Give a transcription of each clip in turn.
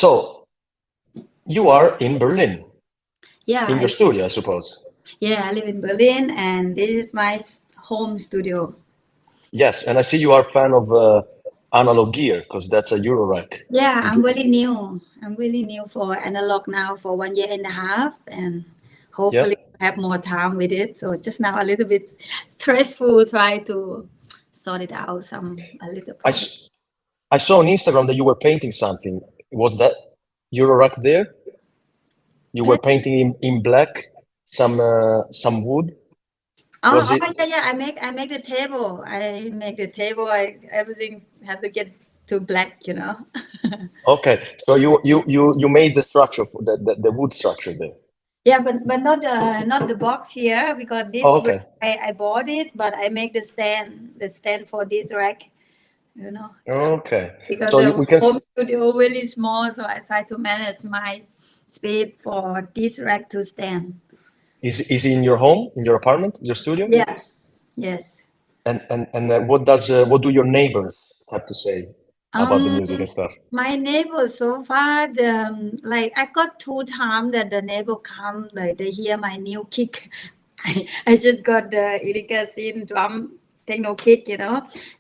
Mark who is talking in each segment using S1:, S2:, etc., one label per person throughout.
S1: So you are in Berlin,
S2: Yeah,
S1: in your studio, I suppose.
S2: I live in Berlin, and this is my home studio.
S1: Yes, and I see you are a fan of analog gear because that's a Eurorack.
S2: Yeah,
S1: Would
S2: I'm
S1: you?
S2: really new. I'm really new for analog now for 1 year and a half, and
S1: Yeah.
S2: hopefully have more time with it. So just now a little bit stressful, try to sort it out some a little
S1: I,
S2: problem.
S1: s- I saw on Instagram that you were painting something. Was that Eurorack there? You were painting in black, some wood.
S2: Oh,
S1: Was it?
S2: yeah. I make the table. I make the table. I everything have to get to black.
S1: Okay, so you made the structure for the wood structure there.
S2: Yeah, but not the box here because this
S1: Oh, okay.
S2: I bought it, but I make the stand for this rack. So
S1: Okay.
S2: because
S1: So you,
S2: the
S1: we can.
S2: home studio really small, so I try to manage my space for this rack to stand.
S1: Is he in your home, in your apartment, your studio?
S2: Yeah. Yes.
S1: And what do your neighbors have to say about the
S2: Um,
S1: music and stuff?
S2: my neighbor so far, like I got 2 times that the neighbor come, like they hear my new kick. I just got the Erika Sin drum techno kick,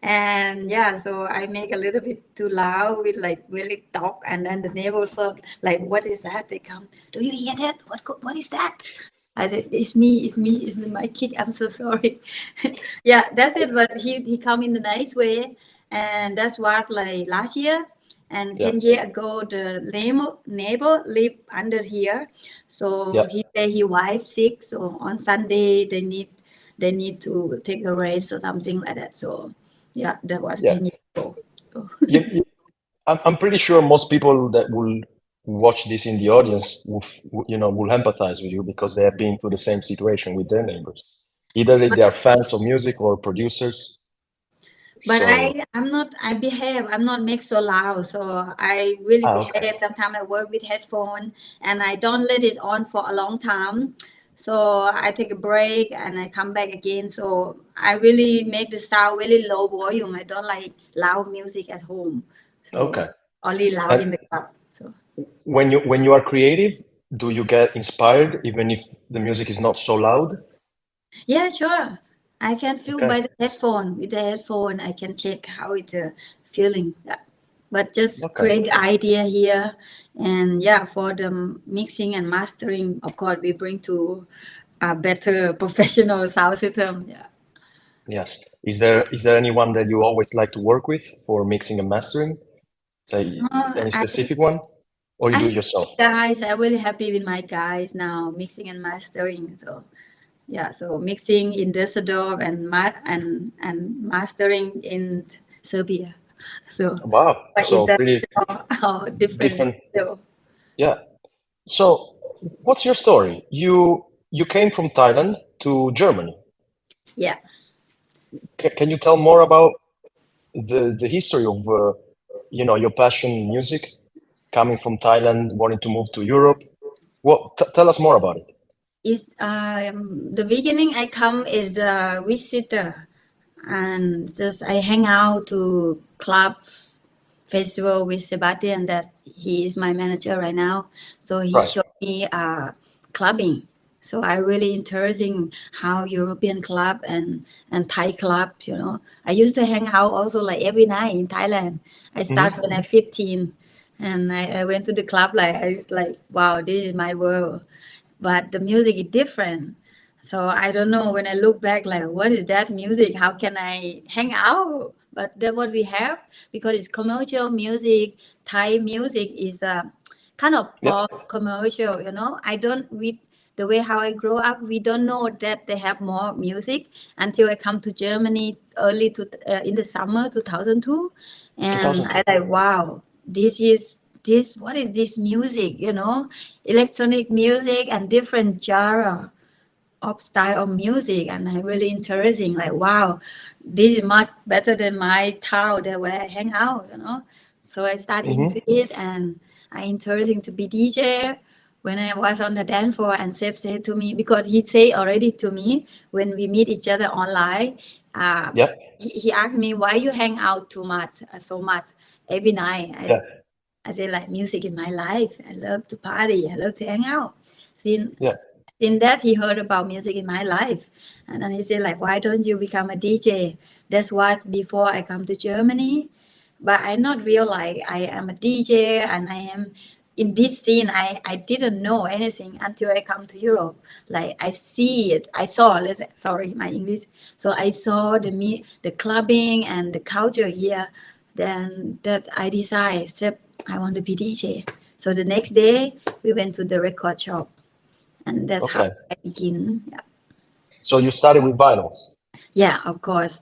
S2: and yeah, so I make a little bit too loud with like really talk, and then the neighbors are like, "What is that?" They come, "Do you hear that? What is that?" I said, it's my kick. I'm so sorry. Yeah, that's it. But he come in a nice way, and that's what like last year and
S1: Yeah.
S2: 10 years ago the neighbor lived under here, so
S1: Yeah.
S2: he said his wife sick, so on Sunday they need to take a rest or something like that. So yeah, that was
S1: Yeah.
S2: 10 years ago. So,
S1: I'm pretty sure most people that will watch this in the audience will empathize with you because they have been through the same situation with their neighbors. Either they are fans of music or producers.
S2: but
S1: So,
S2: I'm not make so loud, so I really
S1: okay.
S2: behave. Sometimes I work with headphone and I don't let it on for a long time, so I take a break and I come back again. So I really make the sound really low volume. I don't like loud music at home, so
S1: Okay.
S2: only loud
S1: And
S2: in the club. So
S1: when you are creative, do you get inspired even if the music is not so loud?
S2: yeah, sure, I can feel
S1: Okay.
S2: by the headphone. With the headphone I can check how it's feeling. Yeah. But just
S1: Okay.
S2: create the idea here, and yeah, for the mixing and mastering, of course we bring to a better professional sound system. Yeah.
S1: Yes. Is there anyone that you always like to work with for mixing and mastering? Any
S2: I
S1: specific one? Or you
S2: I
S1: do
S2: have
S1: it yourself?
S2: guys. I'm really happy with my guys now, mixing and mastering. So yeah, so mixing in Düsseldorf and mastering in Serbia. So
S1: Wow.
S2: quite
S1: So pretty
S2: international, different.
S1: different.
S2: So
S1: Yeah. So what's your story? You came from Thailand to Germany.
S2: yeah.
S1: Can you tell more about the history of your passion in music, coming from Thailand, wanting to move to Europe? What tell us more about it.
S2: Is the beginning I come is a visitor, and just I hang out to club festival with Sebastian, that he is my manager right now. So he
S1: Right.
S2: showed me clubbing. So I really interesting how European club and Thai club. I used to hang out also like every night in Thailand. I
S1: Hmm.
S2: started when I 15, and I went to the club like wow, this is my world, but the music is different. So I don't know, when I look back, like what is that music? How can I hang out? But that's what we have, because it's commercial music. Thai music is kind of
S1: Yeah.
S2: pop commercial. I don't with the way how I grow up, we don't know that they have more music until I come to Germany early in the summer 2002, and I
S1: 2002.
S2: like wow, what is this music? Electronic music and different genre of style of music, and I really interesting, like wow, this is much better than my town that where I hang out. So I start
S1: Hmm.
S2: into it, and I interesting to be DJ. When I was on the dance floor, and Seth said to me, because he say already to me when we meet each other online, uh,
S1: Yeah.
S2: he asked me, why you hang out too much, so much every night.
S1: Yeah.
S2: I say like music in my life. I love to party. I love to hang out. Since
S1: Yeah.
S2: in that he heard about music in my life, and then he said like, why don't you become a DJ? That's what before I come to Germany, but I not realize I am a DJ and I am in this scene. I didn't know anything until I come to Europe. Like I see it, I saw. Let's say, sorry, my English. So I saw the clubbing and the culture here. Then that I decided, said I want to be DJ. So the next day we went to the record shop, and that's how
S1: Okay.
S2: I begin. Yeah,
S1: So you started with vinyls,
S2: yeah, of course.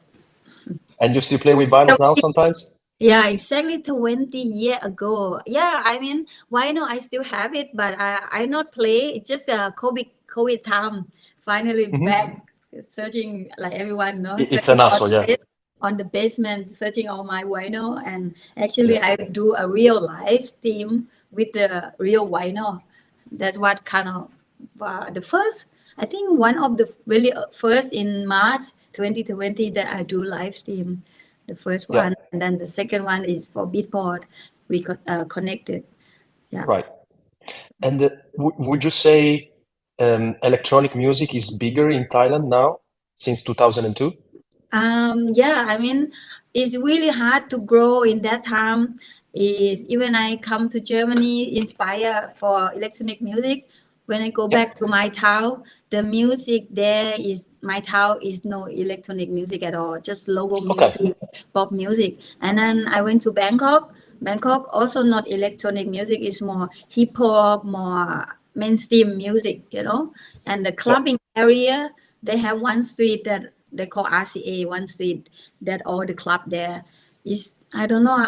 S1: and you still play with
S2: So
S1: vinyls now sometimes?
S2: yeah, exactly 20 years ago. Yeah, I mean, why not? I still have it, but I not play. It's just a COVID time. Finally
S1: Hmm.
S2: back searching like everyone knows,
S1: It's
S2: searching
S1: an hassle, yeah.
S2: on the basement, searching all my vinyl. And actually,
S1: Yeah.
S2: I do a real live stream with the real vinyl. That's what kind of the first. I think one of the really first in March 2020 that I do live stream, the first
S1: Yeah.
S2: one, and then the second one is for Beatport. We got connected. Yeah.
S1: Right. And would you say electronic music is bigger in Thailand now since 2002?
S2: Yeah, I mean, it's really hard to grow in that time. Is even I come to Germany inspired for electronic music. When I go
S1: Yeah.
S2: back to my town, the music there is my town is no electronic music at all, just local
S1: Okay.
S2: music, pop music. And then I went to Bangkok. Bangkok also not electronic music, is more hip hop, more mainstream music, you know. And the
S1: Yeah.
S2: clubbing area, they have one street that they call RCA, one street that all the club there is. I don't know.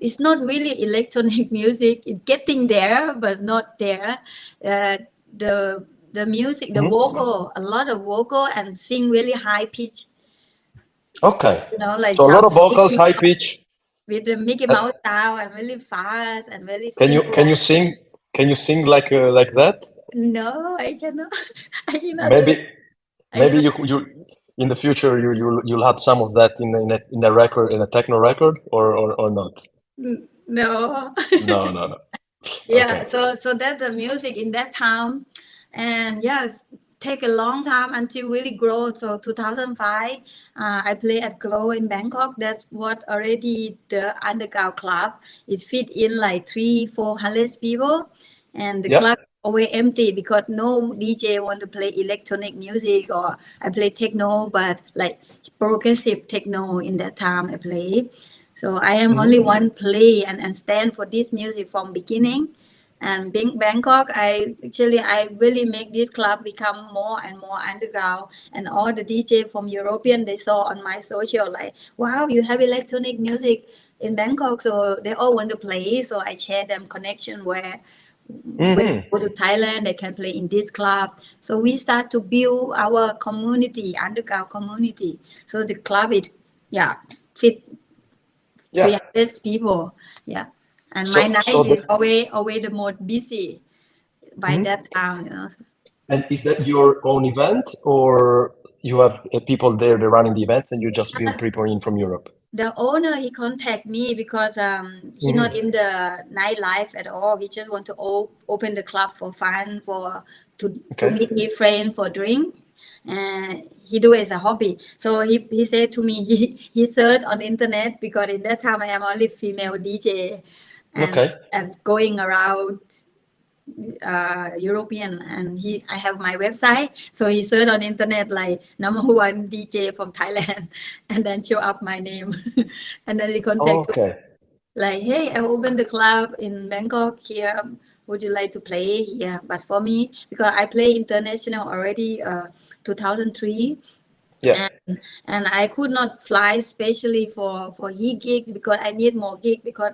S2: It's not really electronic music. It's getting there, but not there. Uh, the music, the
S1: Hmm.
S2: vocal, a lot of vocal and sing really high pitch.
S1: Okay.
S2: You know, like
S1: So a
S2: sound
S1: lot of vocals, high pitch.
S2: with the Mickey
S1: And
S2: Mouse sound and really fast and very
S1: can
S2: simple.
S1: you sing? Can you sing like that?
S2: No, I cannot. I cannot do it.
S1: Maybe
S2: I cannot.
S1: you in the future you'll have some of that in a record, in a techno record, or not?
S2: No.
S1: No, no, no.
S2: Yeah,
S1: Okay.
S2: so that's the music in that time, and yes, take a long time until really grow. So 2005, I play at Glow in Bangkok. That's what already the underground club is fit in like 300-400 people, and the
S1: Yeah.
S2: club always empty because no DJ want to play electronic music, or I play techno, but like progressive techno in that time I play. So I am
S1: Hmm.
S2: only one play and stand for this music from beginning. And being Bangkok, I really make this club become more and more underground. And all the DJ from European they saw on my social like, wow, you have electronic music in Bangkok, so they all want to play. So I share them connection where when
S1: Hmm.
S2: they go to Thailand they can play in this club. So we start to build our community, underground community. So the club is yeah fit
S1: Yeah.
S2: 300 people. Yeah. And my
S1: So
S2: night
S1: so
S2: is
S1: the
S2: always the most busy by
S1: Mhm.
S2: that time, you know.
S1: And is that your own event, or you have people there that running the event and you just build people in from Europe?
S2: The owner he contact me because he not
S1: Hmm.
S2: in the nightlife at all. He just want to open the club for fun, for to
S1: Okay.
S2: meet his friend for drink. And he do it as a hobby. So he said to me he searched on internet because in that time I am only female DJ,
S1: Okay.
S2: and going around European, and I have my website, so he searched on internet like number one DJ from Thailand, and then show up my name, and then he contact
S1: Okay.
S2: like, hey, I opened the club in Bangkok here. Would you like to play here? But for me, because I play international already, 2003,
S1: Yeah.
S2: and I could not fly especially for he gigs because I need more gig because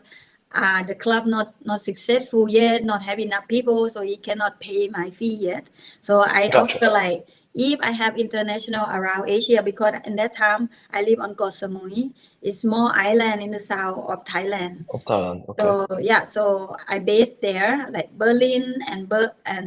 S2: the club not successful yet, not have enough people, so he cannot pay my fee yet. So I
S1: Gotcha.
S2: offer like if I have international around Asia because in that time I live on Koh Samui, it's small island in the south of Thailand.
S1: Of Thailand. Okay.
S2: So yeah, so I based there, like Berlin and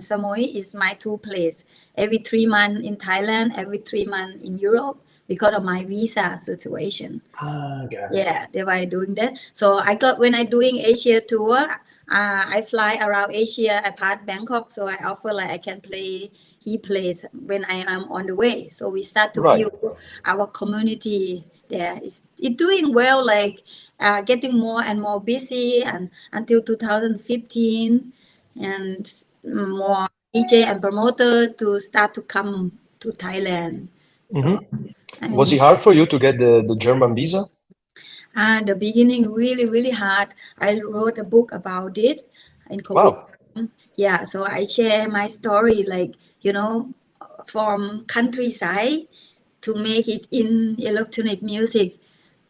S2: Samui is my two place. Every 3 months in Thailand, every 3 months in Europe because of my visa situation.
S1: Ah, got it.
S2: Yeah, they were doing that. So I got when I doing Asia tour, I fly around Asia. I pass Bangkok, so I offer like I can play. He plays when I am on the way. So we start to
S1: Right.
S2: build our community there. It's doing well, like getting more and more busy, and until 2015, and more DJ and promoter to start to come to Thailand.
S1: Hmm.
S2: So I
S1: Was it
S2: mean,
S1: hard for you to get the German visa?
S2: the beginning really hard. I wrote a book about it in COVID.
S1: Wow.
S2: Yeah, so I share my story, like, from countryside to make it in electronic music.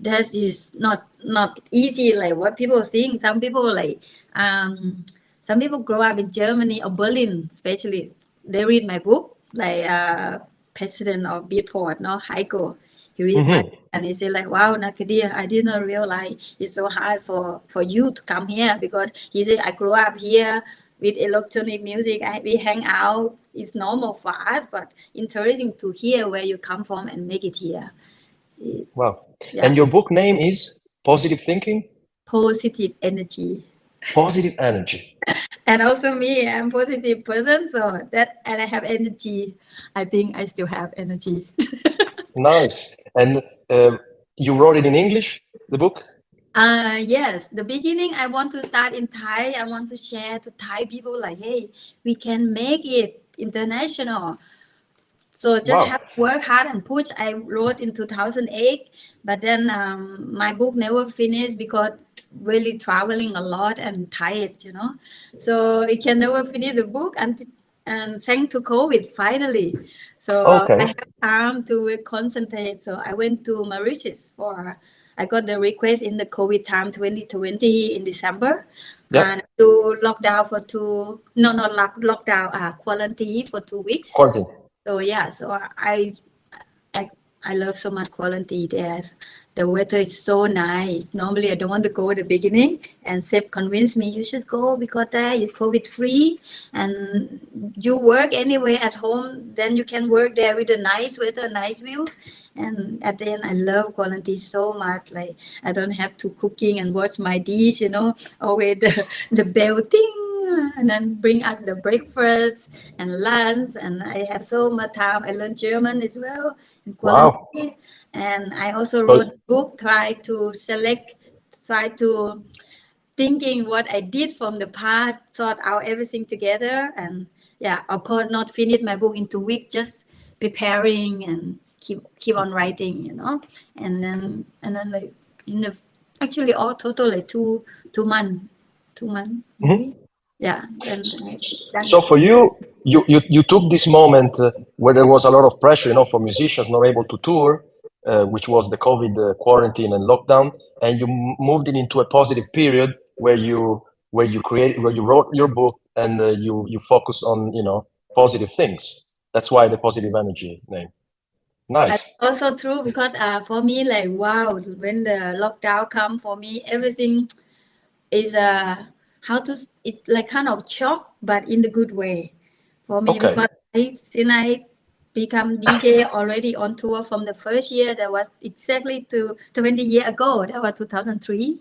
S2: That is not easy like what people think. Some people like some people grow up in Germany or Berlin, especially. They read my book, like president of Beatport, no, Heiko. He read my,
S1: Hmm.
S2: and he said like, wow, Nakadia, I did not realize it's so hard for you to come here, because he said I grew up here with electronic music. We hang out. It's normal for us, but interesting to hear where you come from and make it here. See,
S1: Wow.
S2: yeah,
S1: And your book name is Positive Thinking?
S2: positive energy.
S1: Positive Energy.
S2: And also me, I'm positive person, so that, and I have energy. I think I still have energy.
S1: Nice. And you wrote it in English, the book?
S2: Yes, the beginning I want to start in Thai. I want to share to Thai people like, hey, we can make it international. So just have
S1: Wow.
S2: to work hard and push. I wrote in 2008, but then my book never finished because really traveling a lot and tired. So I can never finish the book, and thanks to COVID finally. So I
S1: Okay.
S2: have time to concentrate. So I went to Mauritius for. I got the request in the COVID time 2020 in December,
S1: Yeah.
S2: and do lockdown for no, not lockdown, quarantine for 2 weeks.
S1: Quarantine.
S2: So yeah, so I I love so much quality there. The weather is so nice. Normally I don't want to go at the beginning, and Seb convinced me you should go because there is COVID free, and you work anyway at home. Then you can work there with a nice weather, nice view. And at the end, I love quality so much. Like I don't have to cooking and wash my dish. Always the bell ting, and then bring us the breakfast and lunch. And I have so much time. I learned German as well in
S1: Wow.
S2: quality. And I also wrote
S1: So,
S2: a book, try to thinking what I did from the past, thought out everything together. And yeah, of course, not finish my book in 2 weeks, just preparing and keep on writing. And then like in the actually all total like 2 months, 2 months maybe.
S1: mhm.
S2: Yeah, then I done
S1: So
S2: it.
S1: for you, you took this moment where there was a lot of pressure, for musicians not able to tour, which was the COVID quarantine and lockdown, and you moved it into a positive period where you wrote your book and you focus on positive things. That's why the positive energy name.
S2: That's
S1: Nice.
S2: also true because for me, like wow, when the lockdown come for me, everything is how to it like kind of shock, but in the good way for me,
S1: Okay.
S2: because since I become DJ already on tour from the first year, that was exactly to 20 years ago. That was 2003,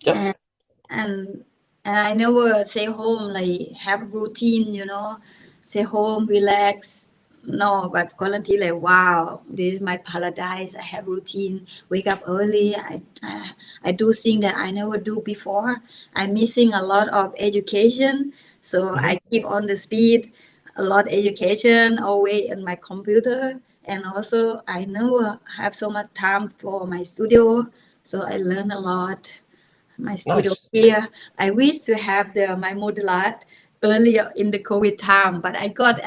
S1: Yeah.
S2: and and I never stay home like have routine. Stay home, relax. No, but quarantine like wow, this is my paradise. I have routine. Wake up early. I do things that I never do before. I'm missing a lot of education, so
S1: Hmm.
S2: I keep on the speed. A lot education always in my computer, and also I never have so much time for my studio, so I learn a lot my studio
S1: Nice.
S2: here. I wish to have my modular earlier in the COVID time, but I got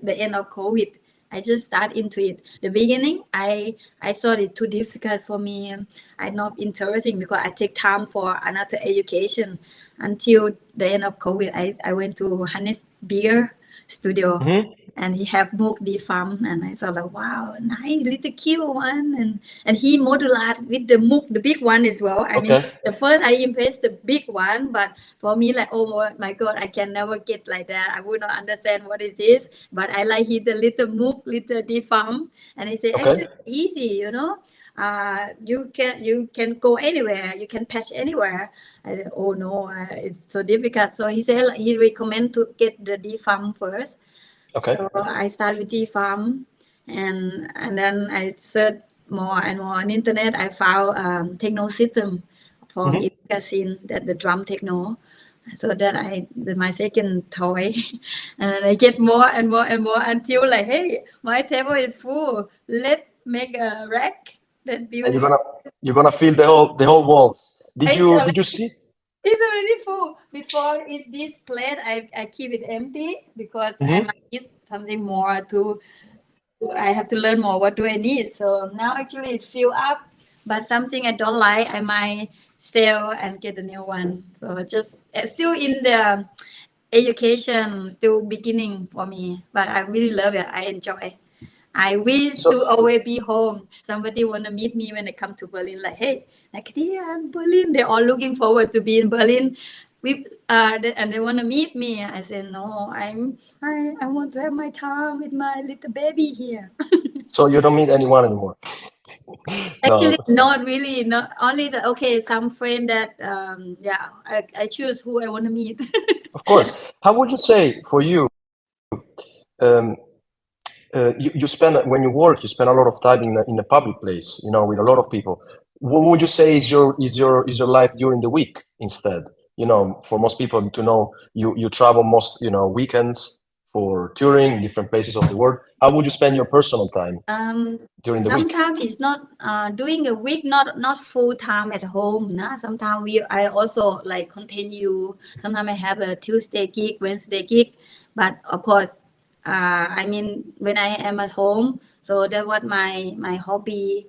S2: the end of COVID. I just start into it. The beginning, I thought it too difficult for me. I not interesting because I take time for another education until the end of COVID. I went to Hannes Beer studio,
S1: Hmm.
S2: and he have book the farm, and I thought like wow, nice little cute one, and he modular with the MOOC, the big one as well. I mean,
S1: Okay.
S2: the first I impressed the big one, but for me like oh my god, I can never get like that. I would not understand what it is, but I like he the little MOOC, little deform, and he said
S1: Okay.
S2: actually easy. You can go anywhere, you can patch anywhere, I said, oh no, it's so difficult. So he said he recommend to get the defarm first.
S1: Okay.
S2: So I start with defarm, and then I search more and more on internet. I found techno system from
S1: Mhm.
S2: magazine, that the drum techno. So that my second toy, and then I get more and more and more until like, hey, my table is full. Let's make a rack. Let's
S1: And
S2: build.
S1: you're gonna fill the whole wall. Did
S2: It's
S1: you
S2: already,
S1: did you see?
S2: it's already full. Before this plate, I keep it empty because I
S1: Mhm.
S2: might need something more to. I have to learn more. What do I need? So now actually it fill up, but something I don't like, I might sell and get a new one. So just still in the education, still beginning for me, but I really love it. I enjoy. I wish
S1: So
S2: to always be home. Somebody want to meet me when I come to Berlin. Like, hey, Nakadia, I'm Berlin. They're all looking forward to be in Berlin. And they want to meet me. I said, no, I want to have my time with my little baby here.
S1: so you don't meet anyone anymore.
S2: Actually,
S1: No,
S2: not really. Not only the okay. Some friend that yeah. I choose who I want to meet.
S1: of course. How would you say for you? Um, you spend when you work, you spend a lot of time in a public place, with a lot of people. What would you say is your life during the week instead? For most people to know, you travel most, weekends for touring different places of the world. How would you spend your personal time
S2: Um,
S1: during the week?
S2: Sometimes it's not doing a week, not full time at home. Nah. Sometimes I also like continue. Sometimes I have a Tuesday gig, Wednesday gig, but of course, I mean when I am at home, so that what my hobby,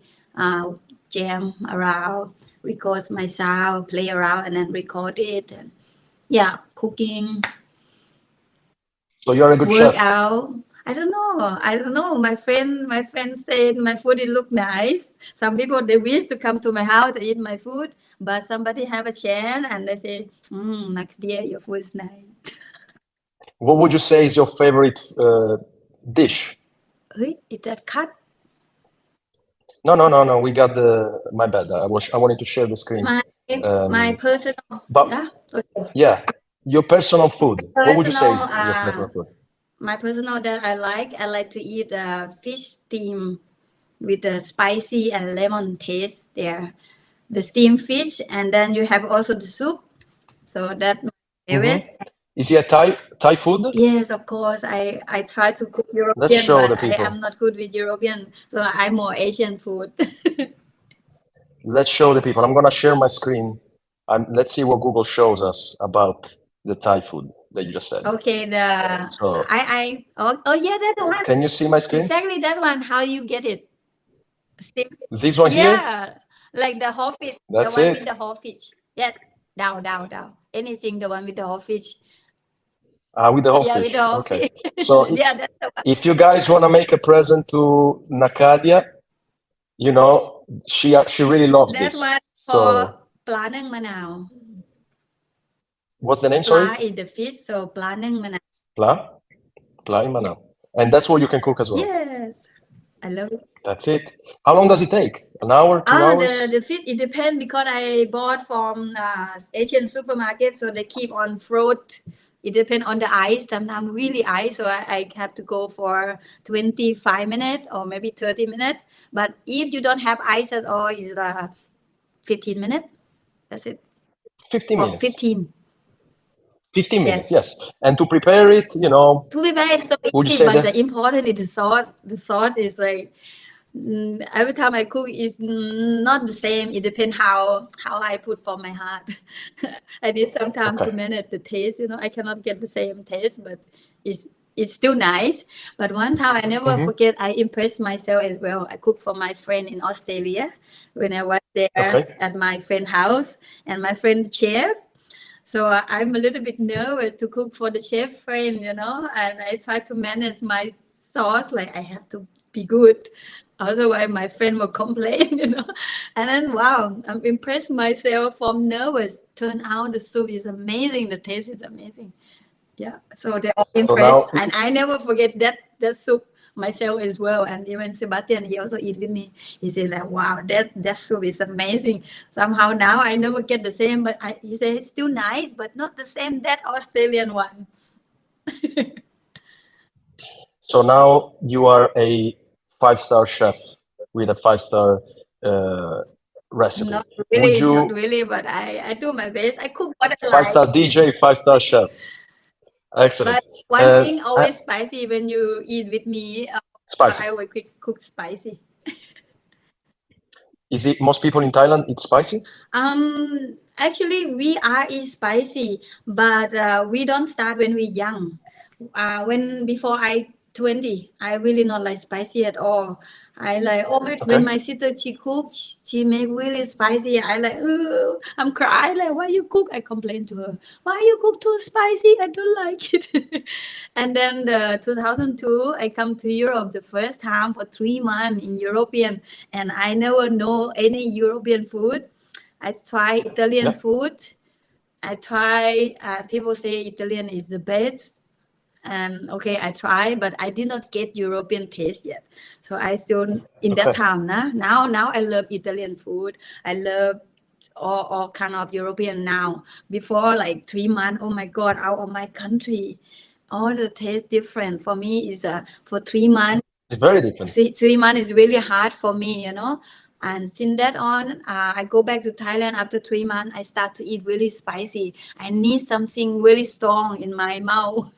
S2: jam around, record my sound, play around, and then record it. And, yeah, cooking,
S1: So you're a good
S2: work
S1: chef.
S2: out. I don't know. I don't know. My friend said my food it look nice. Some people they wish to come to my house to eat my food, but somebody have a chance and they say, Nakadia, your food is nice.
S1: What would you say is your favorite dish?
S2: Hey, is that cut?
S1: No, no, no, no. We got the. My bad. I wanted to share the screen.
S2: My
S1: Um,
S2: personal,
S1: but
S2: yeah. Okay.
S1: yeah, your personal food. What would you say
S2: Personal,
S1: is your personal food?
S2: my personal that I like to eat fish steam with the spicy and lemon taste there. The steamed fish, and then you have also the soup. So that my
S1: Hmm.
S2: favorite.
S1: Is it a Thai food?
S2: Yes, of course. I try to cook
S1: Let's
S2: European,
S1: show
S2: but
S1: the
S2: I
S1: people.
S2: am not good with European, so I'm more Asian food.
S1: Let's show the people. I'm gonna share my screen. Let's see what Google shows us about the Thai food that you just said.
S2: Okay,
S1: So,
S2: oh yeah, that one.
S1: can you see my screen?
S2: Exactly that one. How you get it? Steam.
S1: This one here?
S2: Yeah, like the whole fish, the
S1: That's
S2: one with
S1: it.
S2: the whole fish. Yeah, down. Anything, the one with the whole fish.
S1: With the whole
S2: Yeah, with the
S1: fish.
S2: whole
S1: Okay.
S2: fish.
S1: So
S2: Yeah, that's the one.
S1: if you guys want to make a present to Nakadia, she really loves
S2: That
S1: this.
S2: one for
S1: So
S2: plaนึ่งมะนาว
S1: what's the name? Sorry,
S2: Pla in the fish, so ปลานึ่งมะนาว
S1: Pla, Pla in
S2: Yeah.
S1: Manao, and that's what you can cook as well.
S2: Yes, I love it.
S1: That's it. How long does it take? An hour, 2 hours?
S2: The fish it depends because I bought from Asian supermarket, so they keep on fruit. It depends on the ice. Sometimes really ice, so I have to go for 25 minutes or maybe 30 minutes. But if you don't have ice at all, it's 15 minutes. That's it.
S1: 15
S2: Or
S1: minutes.
S2: 15.
S1: 15
S2: Yes.
S1: minutes, yes. And to prepare it,
S2: To be very so
S1: would you
S2: easy,
S1: say
S2: but
S1: that?
S2: the important is the sauce. The sauce is like every time I cook is not the same. It depends how I put from my heart. I need some time to
S1: Okay.
S2: manage the taste. I cannot get the same taste, but it's still nice. But one time I never
S1: Hmm.
S2: forget. I impressed myself as well. I cooked for my friend in Australia when I was there
S1: Okay.
S2: at my friend's house, and my friend chef. So I'm a little bit nervous to cook for the chef friend, and I try to manage my sauce like I have to be good. Otherwise, my friend will complain. And then, wow, I'm impressed myself from nervous. Turn out the soup is amazing. The taste is amazing. Yeah. So they're all
S1: So
S2: impressed.
S1: now,
S2: And I never forget that soup myself as well. And even Sebastian, he also eat with me. He said like, wow, that soup is amazing. Somehow now I never get the same, but he said it's still nice, but not the same that Australian one.
S1: So now you are a 5-star chef with a 5-star recipe.
S2: Not
S1: Would
S2: really, not
S1: you
S2: really, but I do my best. I cook what I like.
S1: 5-star DJ, 5-star chef? Excellent.
S2: But one
S1: Uh,
S2: thing
S1: uh,
S2: always spicy when you eat with me.
S1: Spicy.
S2: I will cook spicy.
S1: Is it most people in Thailand eat spicy?
S2: Actually, we are eat spicy, but we don't start when we're young. When before I 20, I really not like spicy at all. I like when
S1: Okay.
S2: my sister she cook, she make really spicy. I like, "Ugh," I'm crying like, why you cook? I complain to her, why you cook too spicy? I don't like it. And then the 2002, I come to Europe the first time for 3 months in European, and I never know any European food. I try Italian
S1: Yeah.
S2: food. I try. People say Italian is the best, and okay, I try, but I did not get European taste yet. So I still in that
S1: Okay.
S2: time. Now I love Italian food. I love all kind of European now. Before like 3 months, oh my God, out of my country, all the taste different for me. Is for 3 months.
S1: It's very different.
S2: 3 months is really hard for me. And since that on, I go back to Thailand after 3 months. I start to eat really spicy. I need something really strong in my mouth.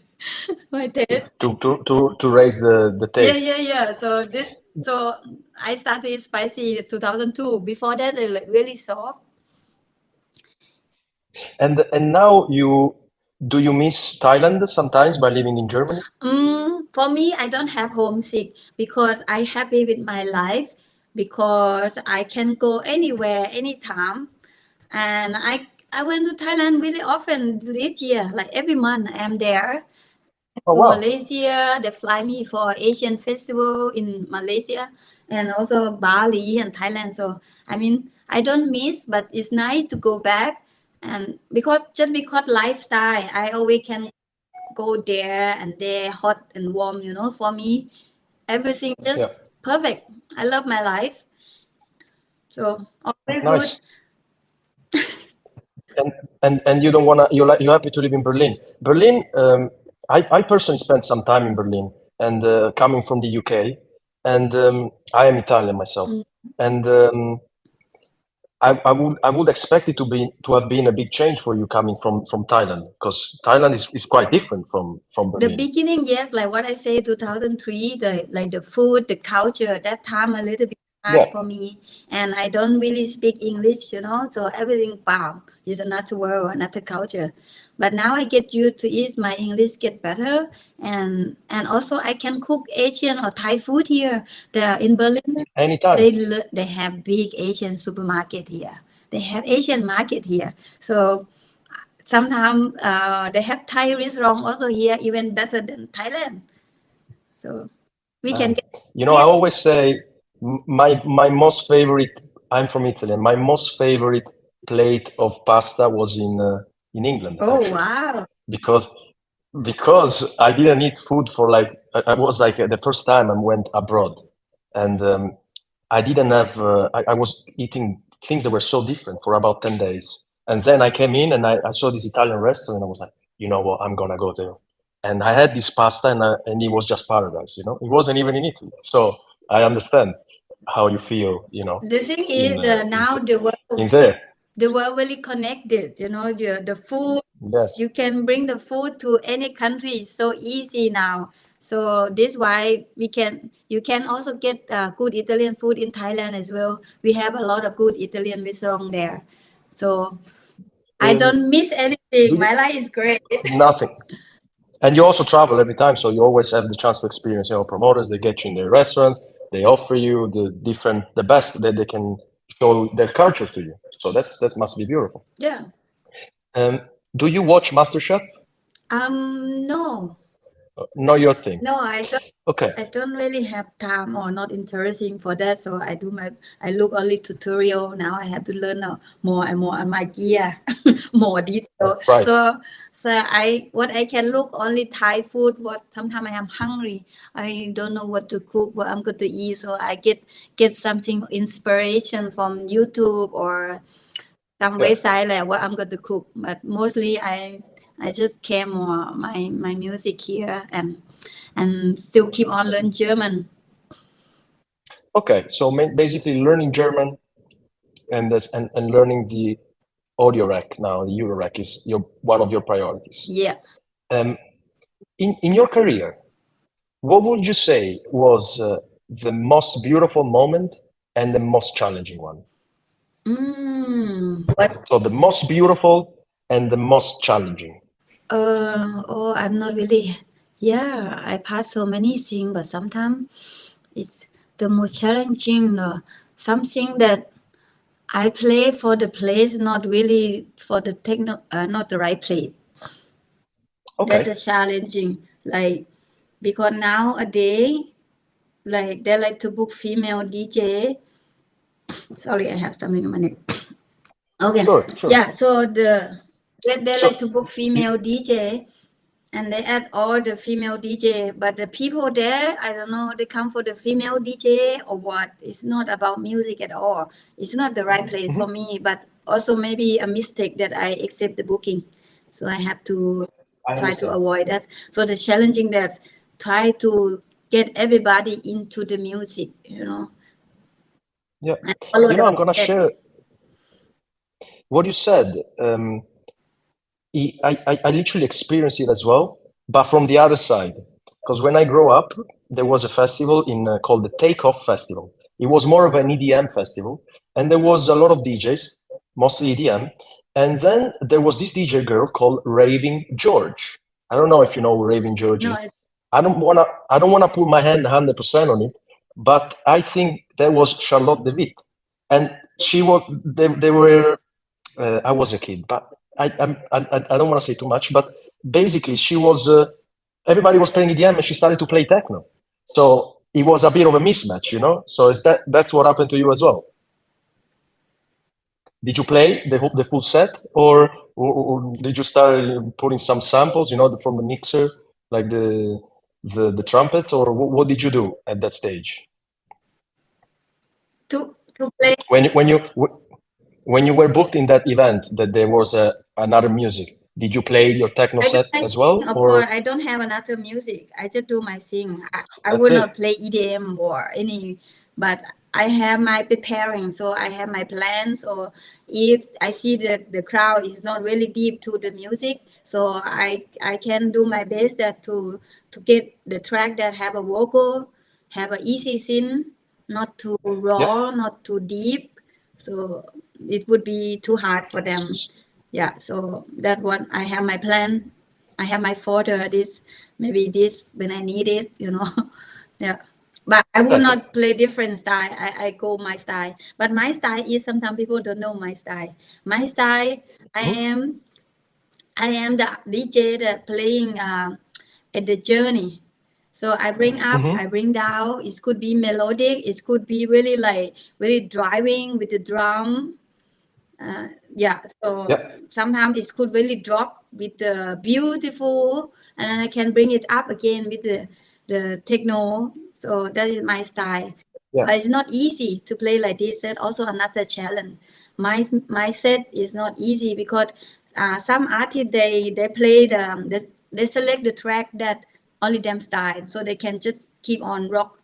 S2: My taste.
S1: To raise the
S2: Yeah,
S1: taste.
S2: yeah. So I started to eat spicy 2002. Before that, they like really soft.
S1: And now do you miss Thailand sometimes by living in Germany?
S2: For me, I don't have homesick because I happy with my life because I can go anywhere, anytime. And I went to Thailand really often this year, like every month I'm there.
S1: Oh
S2: To
S1: wow.
S2: Malaysia, they fly me for Asian festival in Malaysia and also Bali and Thailand. So I mean, I don't miss, but it's nice to go back. And because lifestyle, I always can go there and there hot and warm. For me, everything
S1: Yeah.
S2: just perfect. I love my life. So all very good.
S1: Nice. And you don't wanna you're happy to live in Berlin. Berlin, I personally spent some time in Berlin and coming from the UK, and I am Italian myself,
S2: Mm.
S1: and I would expect it to have been a big change for you coming from Thailand, because Thailand is quite different from
S2: The
S1: Berlin.
S2: beginning, yes, like what I say, 2003, the food, the culture, that time a little bit hard
S1: Yeah.
S2: for me, and I don't really speak English. So everything wow is another world, another culture. But now I get used to it. My English get better, and also I can cook Asian or Thai food here. There in Berlin,
S1: Anytime.
S2: they have big Asian supermarket here. They have Asian market here. So sometimes they have Thai restaurant also here, even better than Thailand. So we can
S1: Man.
S2: get
S1: I
S2: here.
S1: always say my most favorite. I'm from Italy, and my most favorite plate of pasta was in England,
S2: Oh
S1: actually,
S2: wow!
S1: because I didn't eat food for like I was like the first time I went abroad, and I didn't have I was eating things that were so different for about 10 days, and then I came in and I saw this Italian restaurant, and I was like, you know what, I'm gonna go there, and I had this pasta, and it was just paradise. It wasn't even in Italy, so I understand how you feel,
S2: The thing is,
S1: in
S2: now
S1: in there.
S2: the world really connected. The food you
S1: Yes.
S2: can bring the food to any country. It's so easy now. So this why you can also get good Italian food in Thailand as well. We have a lot of good Italian restaurant there. So I
S1: Um,
S2: don't miss
S1: do
S2: anything.
S1: you
S2: My life is great.
S1: nothing? And you also travel every time, so you always have the chance to experience, promoters. They get you in their restaurants. They offer you the best that they can show their culture to you. So that must be beautiful.
S2: Yeah.
S1: Um, do you watch MasterChef?
S2: No.
S1: Not your thing.
S2: No, I don't.
S1: Okay.
S2: I don't really have time or not interesting for that. So I look only tutorial. Now I have to learn more and more on my gear, more detail.
S1: Right.
S2: So what I can look only Thai food. What sometimes I am hungry. I don't know what to cook, what I'm going to eat. So I get something inspiration from YouTube or some
S1: Yeah.
S2: website like what I'm going to cook. But mostly I just came more my music here and still keep on learn German.
S1: Okay. So basically learning German and learning the audio rack now, the Euro rack is one of your priorities.
S2: Yeah.
S1: Um, in your career, what would you say was the most beautiful moment and the most challenging one?
S2: What?
S1: So the most beautiful and the most challenging.
S2: Oh, I'm not really. Yeah, I pass so many things, but sometimes it's the most challenging. Something that I play for the place, not really for the techno, not the right place. That's
S1: Okay.
S2: the challenging. Like because nowadays, like they like to book female DJ. Sorry, I have something in my neck. Okay.
S1: Sure, sure.
S2: Yeah. So they
S1: So
S2: like to book female DJ, and they add all the female DJ. But the people there, I don't know, they come for the female DJ or what. It's not about music at all. It's not the right place for me. But also maybe a mistake that I accept the booking, so I have to
S1: I
S2: try to
S1: understand.
S2: avoid that. So the challenging that try to get everybody into the music,
S1: Yeah.
S2: and follow the
S1: I'm gonna
S2: market.
S1: share what you said. I literally experienced it as well, but from the other side. Because when I grew up, there was a festival called the Takeoff Festival. It was more of an EDM festival, and there was a lot of DJs, mostly EDM. And then there was this DJ girl called Raving George. I don't know if you know who Raving George
S2: No,
S1: is. I don't wanna put my hand 100% on it, but I think that was Charlotte de Witt, and she was. They were I was a kid, but I don't want to say too much. But basically, she was everybody was playing EDM, and she started to play techno. So it was a bit of a mismatch. So that's what happened to you as well. Did you play the full set, or did you start putting some samples, from the mixer, like the trumpets, or what did you do at that stage
S2: to play.
S1: when you were booked in that event that there was another music? Did you play your techno
S2: I do
S1: set
S2: my
S1: as
S2: thing,
S1: well,
S2: of
S1: or
S2: course. I don't have another music. I just do my thing. I
S1: that's
S2: will
S1: it?
S2: not play EDM or any, but I have my preparing. So I have my plans. Or if I see that the crowd is not really deep to the music, so I can do my best that to get the track that have a vocal, have a easy synth, not too
S1: Yeah,
S2: raw, not too deep. So it would be too hard for them. Yeah, so that what I have my plan. I have my folder, this maybe this when I need it. Yeah, but I would
S1: that's it.
S2: not play different style. I go my style, but my style is sometimes people don't know my style. My style, i
S1: Mhm,
S2: am I am the DJ that playing at the journey. So I bring up,
S1: mhm.
S2: I bring down. It could be melodic, it could be really like really driving with the drum. Yeah, so
S1: Yeah,
S2: sometimes it could really drop with the beautiful, and then I can bring it up again with the techno. So that is my style.
S1: yeah,
S2: But it's not easy to play like this. That's also another challenge. My set is not easy because some artists they play they select the track that only them style, so they can just keep on rock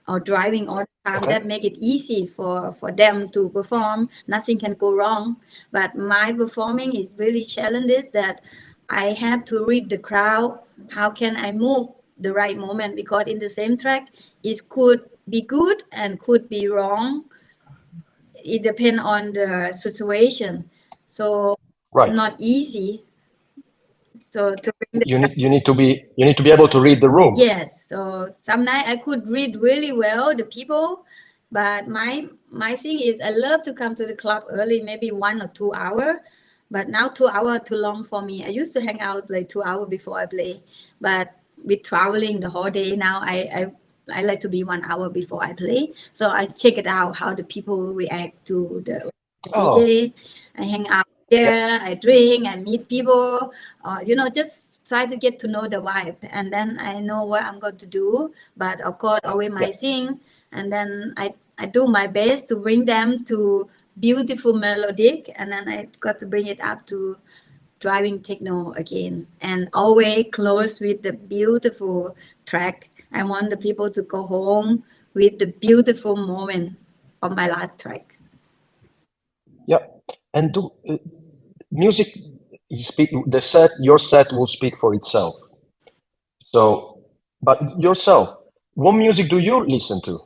S2: or driving all the time.
S1: okay.
S2: That make it easy for them to perform. Nothing can go wrong. But my performing is really challenges that I have to read the crowd. How can I move the right moment? Because in the same track, it could be good and could be wrong. It depends on the situation. So
S1: Right.
S2: not easy. So to bring the
S1: You need to be able to read the room.
S2: Yes, so some night I could read really well the people, but my thing is I love to come to the club early, maybe 1 or 2 hour, but now 2 hour too long for me. I used to hang out like 2 hour before I play, but with traveling the whole day now, I like to be 1 hour before I play, so I check it out how the people react to the
S1: Oh,
S2: DJ. I hang out
S1: yep,
S2: there, I drink, I meet people, just try to get to know the vibe, and then I know what I'm going to do. But of course, always my
S1: yep.
S2: sing, and then I do my best to bring them to beautiful melodic, and then I got to bring it up to driving techno again, and always close with the beautiful track. I want the people to go home with the beautiful moment of my last track.
S1: Yep. And music your set will speak for itself. So, but yourself, what music do you listen to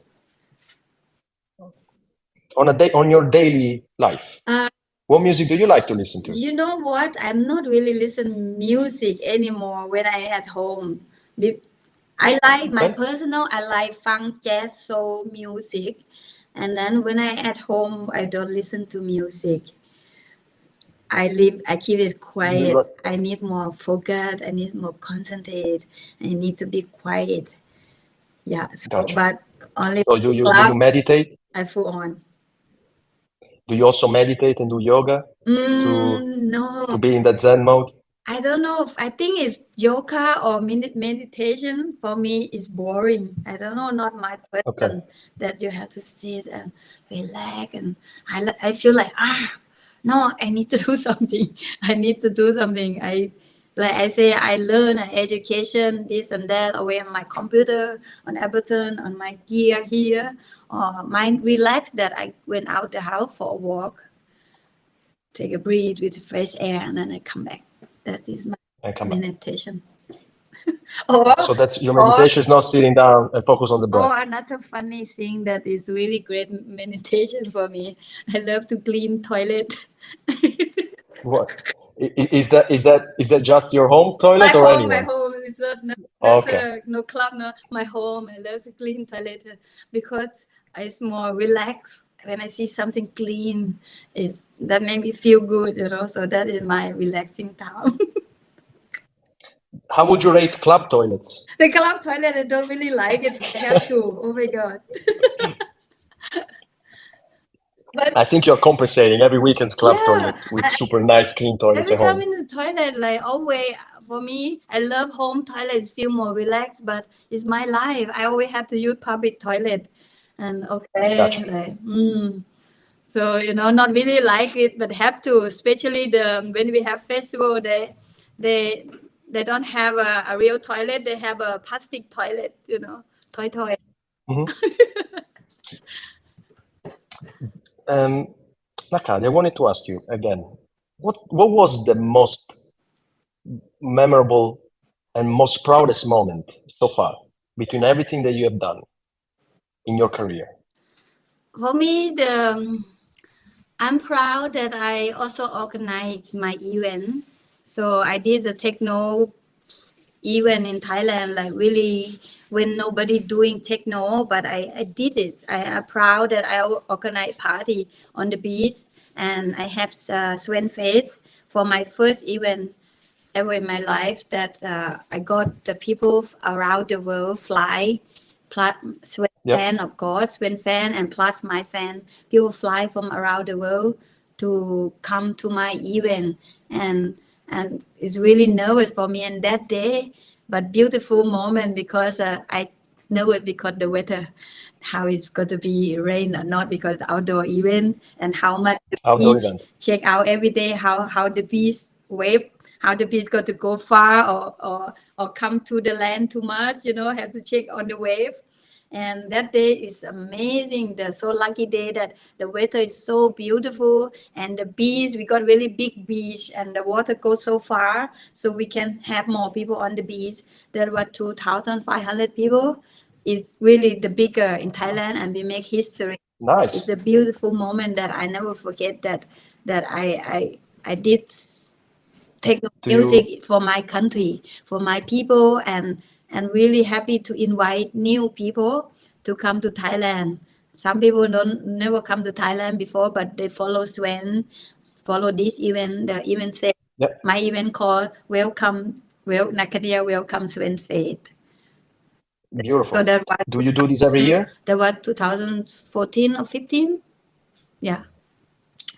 S1: on your daily life?
S2: Uh,
S1: What music do you like to listen to?
S2: you know what? I'm not really listening music anymore when I at home. I like my
S1: Okay.
S2: personal. I like funk, jazz, soul music, and then when I at home, I don't listen to music. I keep it
S1: You
S2: quiet.
S1: like,
S2: I need more focus. I need more concentrate. I need to be quiet. Yeah. So,
S1: gotcha.
S2: but only
S1: So do you
S2: club,
S1: meditate?
S2: I full on.
S1: Do you also meditate and do yoga to
S2: No,
S1: to be in that Zen mode?
S2: I don't know. I think it's yoga or meditation. For me, is boring. I don't know. Not my
S1: Okay.
S2: person. That you have to sit and relax, and I feel like no, I need to do something. I need to do something. Like I say, I learn an education, this and that, away on my computer, on Ableton, on my gear here. Mind relax that I went out the house for a walk, take a breathe with fresh air, and then I come back. That is my
S1: And come back.
S2: meditation. Or,
S1: So that's your
S2: or,
S1: meditation is not sitting down and focus on the breath.
S2: or another funny thing that is really great meditation for me. I love to clean toilet.
S1: What is that just your home
S2: My
S1: toilet or
S2: home, my
S1: anyone's?
S2: home. It's not
S1: Okay.
S2: no club, no. My home. I love to clean toilet because it's more relaxed when I see something clean. Is that make me feel good. So that is my relaxing time.
S1: How would you rate club toilets?
S2: The club toilet, I don't really like it. I have to. Oh my god. But
S1: I think you're compensating every weekend's club
S2: yeah,
S1: toilets with super nice, clean toilets
S2: every
S1: at
S2: time
S1: home.
S2: in the toilet, like always, for me, I love home toilets, feel more relaxed, but it's my life. I always have to use public toilet. And okay,
S1: Gotcha.
S2: like, so, not really like it, but have to, especially when we have festival, they, they don't have a real toilet, they have a plastic toilet, toy.
S1: Mhm. Nakadia, I wanted to ask you again, what was the most memorable and most proudest moment so far between everything that you have done in your career?
S2: For me, I'm proud that I also organized my event. So I did the techno event in Thailand, like really when nobody doing techno, but I did it. I am proud that I organized party on the beach, and I have Sven Faith for my first event ever in my life that I got the people around the world fly, plus Sven
S1: Yep.
S2: fan, of course, Sven fan, and plus my fan, people fly from around the world to come to my event, and it's really nervous for me. And that day, but beautiful moment because I nervous because the weather, how it's going to be rain or not because outdoor event, and how much the
S1: Outdoor
S2: beach
S1: event.
S2: check out every day, how the beach wave, how the beach got to go far or come to the land too much, have to check on the wave. And that day is amazing. The so lucky day that the weather is so beautiful, and the beach, we got really big beach, and the water goes so far, so we can have more people on the beach. There were 2,500 people. It's really the bigger in Thailand, and we make history. It's
S1: Nice.
S2: a beautiful moment that I never forget, that I did techno
S1: Do you
S2: music for my country, for my people, and really happy to invite new people to come to Thailand. Some people don't never come to Thailand before, but they follow Sven, follow this event. The event said
S1: yeah,
S2: my event called Welcome, Nakadia Welcome Sven Faith.
S1: Beautiful.
S2: So that was
S1: Do you do this every year?
S2: that was 2014 or 15. Yeah.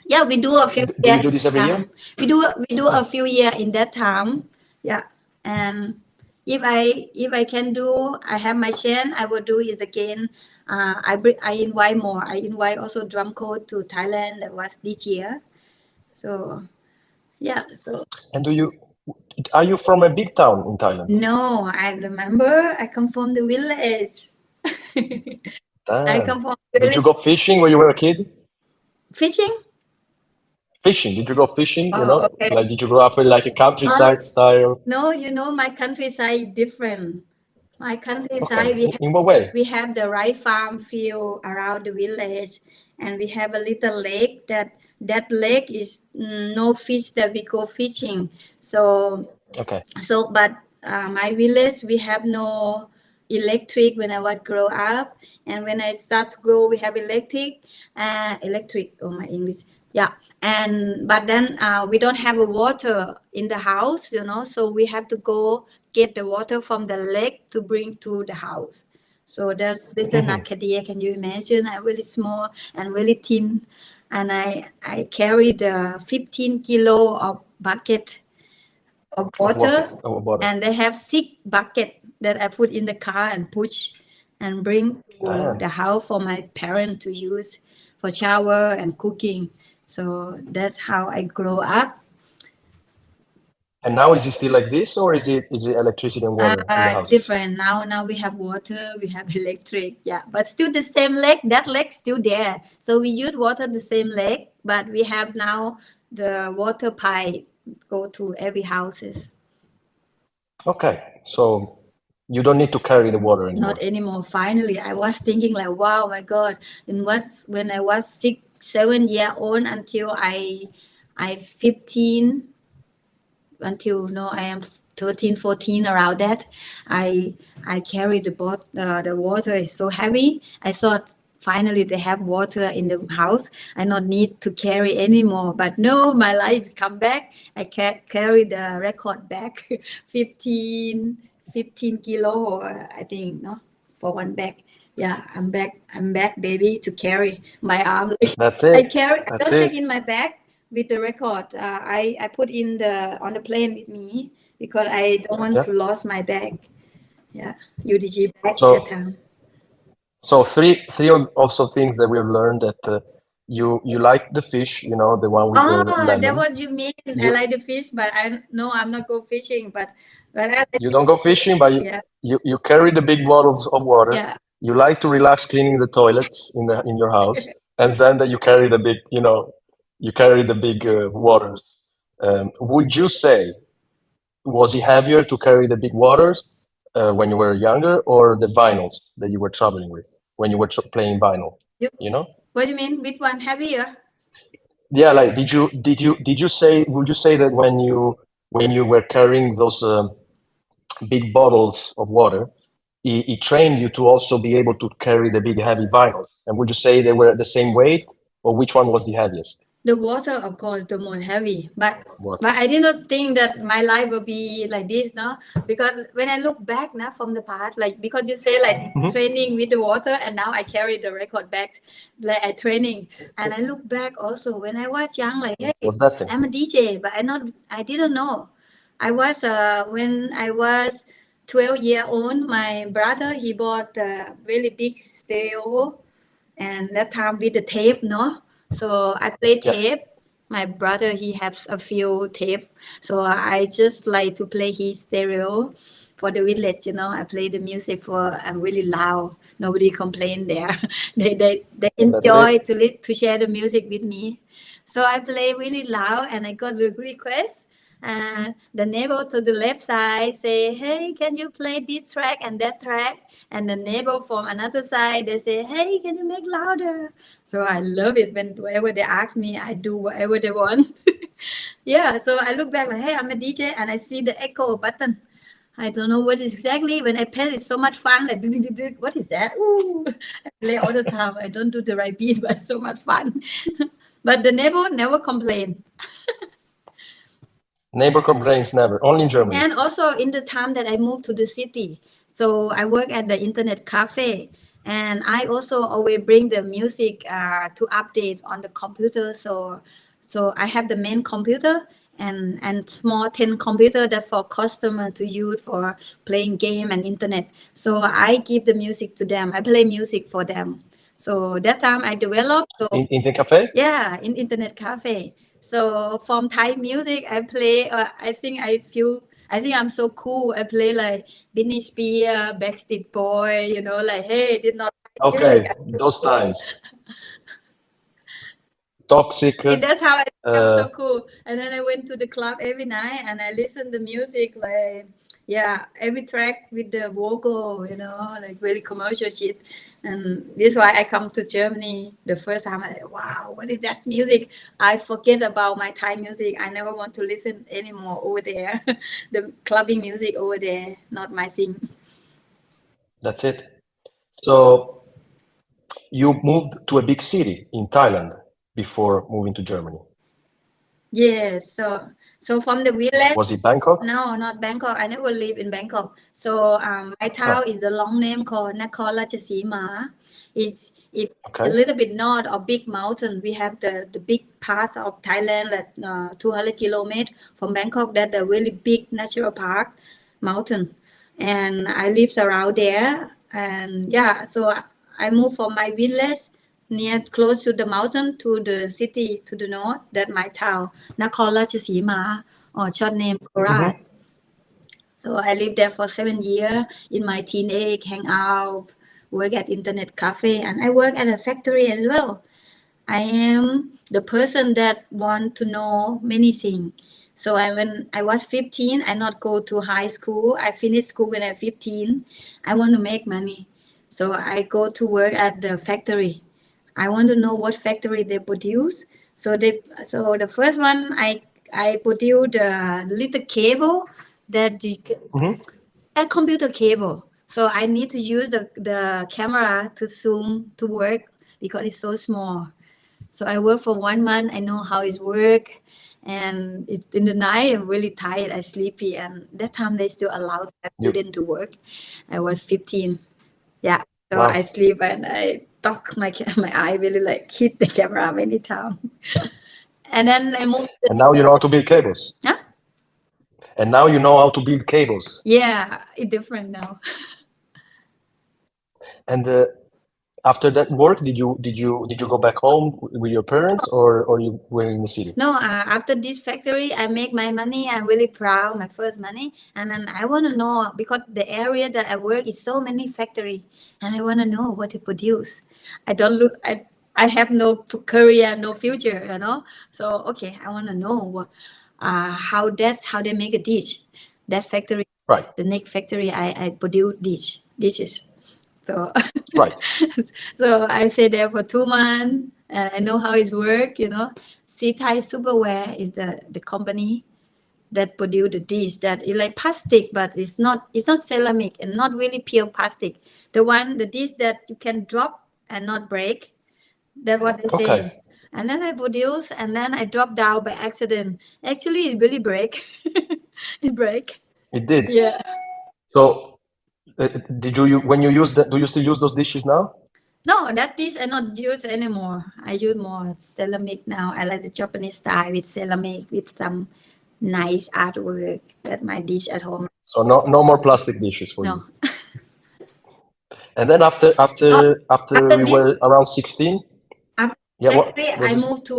S2: Yeah, we do a few
S1: Do you
S2: years.
S1: do this every year?
S2: We do a few years in that time. Yeah, and if I can do, I have my chance, I will do it again. I invite more. I invite also drum coach to Thailand. That was this year. So yeah. So
S1: And are you from a big town in Thailand?
S2: no, I remember I come from the village. I
S1: Damn.
S2: come from
S1: Did you
S2: village
S1: go fishing when you were a kid?
S2: fishing.
S1: Fishing? Did you go fishing?
S2: Oh, okay.
S1: Like did you grow up in like a
S2: Uh,
S1: countryside style?
S2: no, my countryside different. My
S1: Okay.
S2: countryside,
S1: In what way?
S2: we have the rice farm field around the village, and we have a little lake. That lake is no fish that we go fishing. So
S1: Okay.
S2: but my village, we have no electric when I was grow up, and when I start to grow we have electric, oh my English, yeah. And but then we don't have a water in the house, so we have to go get the water from the lake to bring to the house. So there's little Nakadia, can you imagine? I'm really small and really thin, and I carried 15 kilo of bucket of
S1: Of water.
S2: water,
S1: Of water.
S2: and they have 6 bucket that I put in the car and push and bring to
S1: Damn.
S2: the house for my parents to use for shower and cooking. So that's how I grow up.
S1: And now is it still like this, or is it electricity and water in the houses?
S2: Different now. We have water, we have electric, yeah, but still the same lake. That lake still there. So we use water the same lake, but we have now the water pipe go to every houses.
S1: Okay. So you don't need to carry the water
S2: Not
S1: anymore.
S2: anymore. Finally, I was thinking like, wow, my God. And was when I was 6, 7 year old until I 15, until no, I am 13, 14, around that. I carried the water is so heavy. I thought finally they have water in the house. I not need to carry anymore. But no, my life come back. I carry the record back 15, 15 kilo, I think, no, for one bag. Yeah, I'm back, baby, to carry my arm.
S1: That's
S2: I
S1: it.
S2: carry. I
S1: That's
S2: don't check
S1: it.
S2: in my bag with the record. I put in the on the plane with me because I don't want
S1: Yeah.
S2: to lose my bag. Yeah, UDG bag that
S1: So
S2: time.
S1: so three also things that we've learned that you like the fish, the one with the
S2: Oh, that
S1: lemon.
S2: what you mean. I
S1: You
S2: like the fish, but I'm not go fishing. But I like
S1: you don't go fishing, but
S2: yeah,
S1: you carry the big bottles of water.
S2: yeah.
S1: You like to relax cleaning the toilets in your house, and then that you carry the big waters. Would you say was it heavier to carry the big waters when you were younger, or the vinyls that you were traveling with when you were playing vinyl?
S2: You,
S1: You know?
S2: what do you mean? Which one heavier?
S1: Yeah, like did you say would you say that when you were carrying those big bottles of water, it trained you to also be able to carry the big heavy vinyls? And would you say they were the same weight, or which one was the heaviest?
S2: The water, of course, the more heavy. But
S1: Water.
S2: I did not think that my life will be like this, no. Because when I look back now from the past, like because you say like
S1: Hmm.
S2: training with the water, and now I carry the record back, like I training, and I look back also when I was young, like hey,
S1: Was destiny.
S2: I'm a DJ, but I didn't know. I was when I was 12 year old, my brother he bought a really big stereo, and that time with the tape, no. So I play
S1: Yeah.
S2: tape. My brother he has a few tape, so I just like to play his stereo for the village. I play the music for. I'm really loud. Nobody complain there. They
S1: That's it.
S2: enjoy to share the music with me. So I play really loud, and I got a request. And the neighbor to the left side say, "Hey, can you play this track and that track?" And the neighbor from another side they say, "Hey, can you make louder?" So I love it whenever they ask me, I do whatever they want. Yeah. So I look back like, hey, I'm a DJ, and I see the echo button. I don't know what is exactly. When I press, it's so much fun. Like, what is that? Ooh, I play all the time. I don't do the right beat, but it's so much fun. But the neighbor never complain.
S1: Neighbor complains never. Only in Germany.
S2: And also in the time that I moved to the city, So I work at the internet cafe, and I also always bring the music to update on the computer. So I have the main computer and small 10 computer that for customer to use for playing game and internet. So I give the music to them. I play music for them. So that time I developed. So
S1: In the cafe?
S2: yeah, in internet cafe. So from Thai music, I play. I think I'm so cool. I play like Britney Spears, Backstreet Boy. Like hey, did not Thai music.
S1: Okay, those times. Toxic.
S2: And that's how I think I'm
S1: Uh,
S2: so cool. And then I went to the club every night and I listened to music like yeah, every track with the vocal, like really commercial shit. And this is why I come to Germany the first time. I like, wow, what is that music? I forget about my Thai music. I never want to listen anymore over there. The clubbing music over there, not my thing.
S1: that's it. So you moved to a big city in Thailand before moving to Germany.
S2: Yes, so from the village.
S1: Was it Bangkok?
S2: No, not Bangkok. I never live in Bangkok. So my town
S1: Oh,
S2: is the long name called Nakhon It's a
S1: okay.
S2: little bit north of big mountain. We have the big parts of Thailand that 200 kilometers from Bangkok. That a really big natural park mountain, and I live around there. And yeah, so I moved from my village near close to the mountain to the city to the north. That my town Nakhon or short name Korat.
S1: Hmm.
S2: So I lived there for 7 years in my teenage, hang out, work at internet cafe, and I work at a factory as well. I am the person that want to know many things. So when I was 15, I not go to high school. I finished school when I'm 15. I want to make money. So I go to work at the factory. I want to know what factory they produce. So the first one I produced a little cable that
S1: Hmm.
S2: a computer cable. So I need to use the camera to zoom to work because it's so small. So I work for 1 month. I know how it work, and in the night I'm really tired. I sleepy, and that time they still allowed
S1: You,
S2: student to work. I was 15. Yeah. So I
S1: wow.
S2: sleep and I talk my eye really like hit the camera many times. And then I moved to
S1: And now you know how to build cables.
S2: huh?
S1: And now you know how to build cables.
S2: Yeah, it's different now.
S1: And after that work, did you go back home with your parents, or you were in the city?
S2: No, after this factory, I make my money. I'm really proud, my first money. And then I want to know because the area that I work is so many factory, and I want to know what to produce. I don't look. I have no career, no future. So okay, I want to know how they make a dish. That factory,
S1: Right,
S2: the next factory, I produce dishes. So
S1: right.
S2: so I stayed there for 2 months and I know how it works. C Thai Superware is the company that produce the dish that is like plastic, but it's not ceramic and not really pure plastic. The dish that you can drop and not break. That's what they
S1: Okay,
S2: say. And then I produce and then I drop down by accident. Actually, it really break. It break.
S1: it did.
S2: Yeah.
S1: So, did you when you use that? Do you still use those dishes now?
S2: No, that dish I not use anymore. I use more ceramic now. I like the Japanese style with ceramic with some nice artwork. That my dish at home.
S1: So no more plastic dishes for you.
S2: No.
S1: And then after
S2: Oh,
S1: after after
S2: after
S1: you
S2: this,
S1: were around 16,
S2: after
S1: yeah,
S2: factory,
S1: what was
S2: I
S1: this?
S2: moved to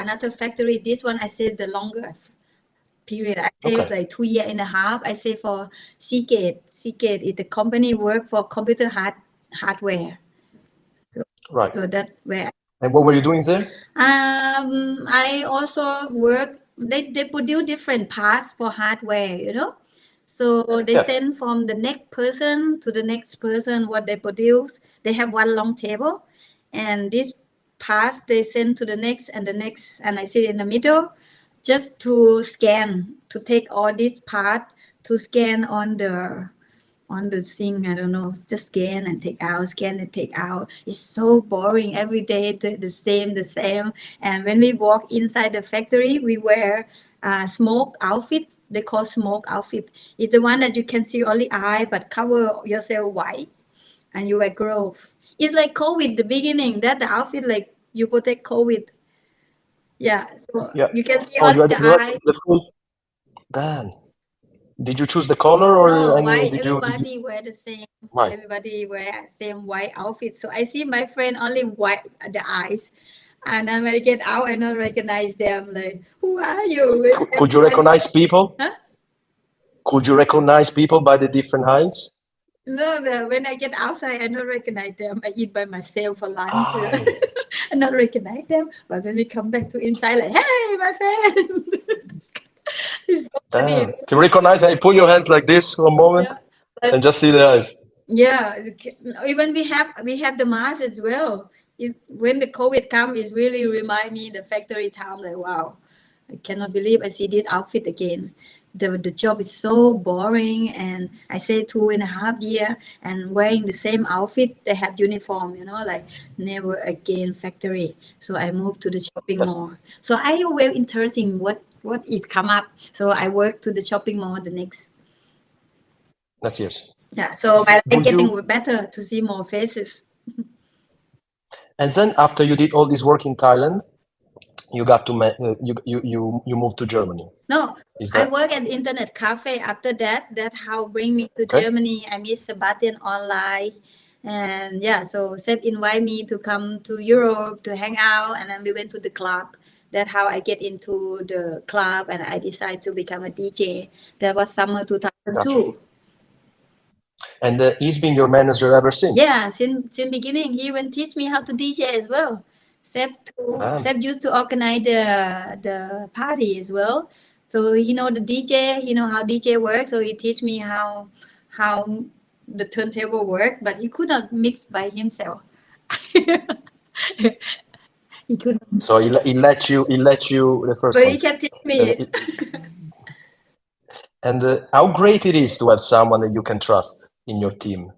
S2: another factory. This one I stayed the longest period. I stayed
S1: Okay,
S2: like 2 years and a half. I stayed for Seagate. Seagate is the company work for computer hardware. So,
S1: right.
S2: so that where
S1: And what were you doing there?
S2: I also work. They produce different parts for hardware. So they
S1: Yeah.
S2: send from the next person to the next person what they produce. They have one long table, and this parts they send to the next and the next, and I sit in the middle, just to scan to take all this part to scan on the thing. I don't know, just scan and take out, scan and take out. It's so boring every day, the same. And when we walk inside the factory, we wear smoke outfit they call smoke outfit. It's the one that you can see only eye but cover yourself white and you wear glove. It's like COVID the beginning. That the outfit like you protect COVID. Yeah, so
S1: Yeah.
S2: you can see
S1: Oh,
S2: only the
S1: you had
S2: eye.
S1: the full. Damn. Did you choose the color or
S2: No,
S1: any?
S2: why
S1: Did you?
S2: everybody wear the same?
S1: Why?
S2: Everybody wear same white outfit. So I see my friend only white at the eyes, and then when I get out, I don't recognize them. Like, who are you? With
S1: Could you
S2: everybody,
S1: recognize people?
S2: huh?
S1: Could you recognize people by the different heights?
S2: No, when I get outside, I don't recognize them. I eat by myself for lunch.
S1: Aye.
S2: I don't recognize them. But when we come back to inside, like, hey, my friend, it's so funny.
S1: Damn. To recognize, hey, put your hands like this for a moment
S2: Yeah, but
S1: and just see the eyes.
S2: yeah, even we have the mask as well. When the COVID come, it really remind me the factory time. Like wow, I cannot believe I see this outfit again. The job is so boring, and I say 2.5 year and wearing the same outfit. They have uniform, like never again factory. So I moved to the shopping
S1: That's
S2: mall. So I well interesting what is come up. So I work to the shopping mall the next.
S1: that's yours.
S2: Yeah, so my leg
S1: Would
S2: getting
S1: you?
S2: better to see more faces.
S1: And then after you did all this work in Thailand, you got to you moved to Germany.
S2: No,
S1: Is
S2: I
S1: that
S2: work at internet cafe after that. That how bring me to
S1: okay?
S2: Germany. I meet Sebastian online. And yeah, so Seb invite me to come to Europe to hang out and then we went to the club. That's how I get into the club and I decide to become a DJ. That was summer
S1: Gotcha.
S2: 2002.
S1: And he's been your manager ever since.
S2: Yeah, since beginning, he even teach me how to DJ as well.
S1: Damn.
S2: Seb used to organize the party as well. So he know the DJ, he know how DJ works. So he teach me how the turntable work, but he could not mix by himself. He couldn't,
S1: So he let you the first
S2: but he
S1: ones.
S2: can teach
S1: And
S2: me.
S1: how great it is to have someone that you can trust in your team.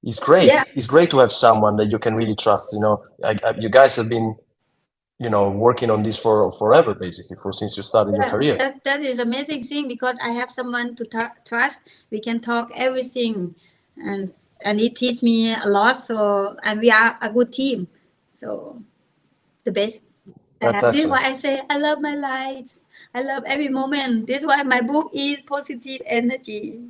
S1: It's great.
S2: Yeah,
S1: It's great to have someone that you can really trust. You guys have been, working on this for forever, basically, for since you started your
S2: yeah,
S1: career.
S2: that is amazing thing because I have someone to trust. We can talk everything, and he teach me a lot. So and we are a good team. So the best.
S1: That's
S2: This is
S1: excellent.
S2: why I say I love my life. I love every moment. This is why my book is positive energy.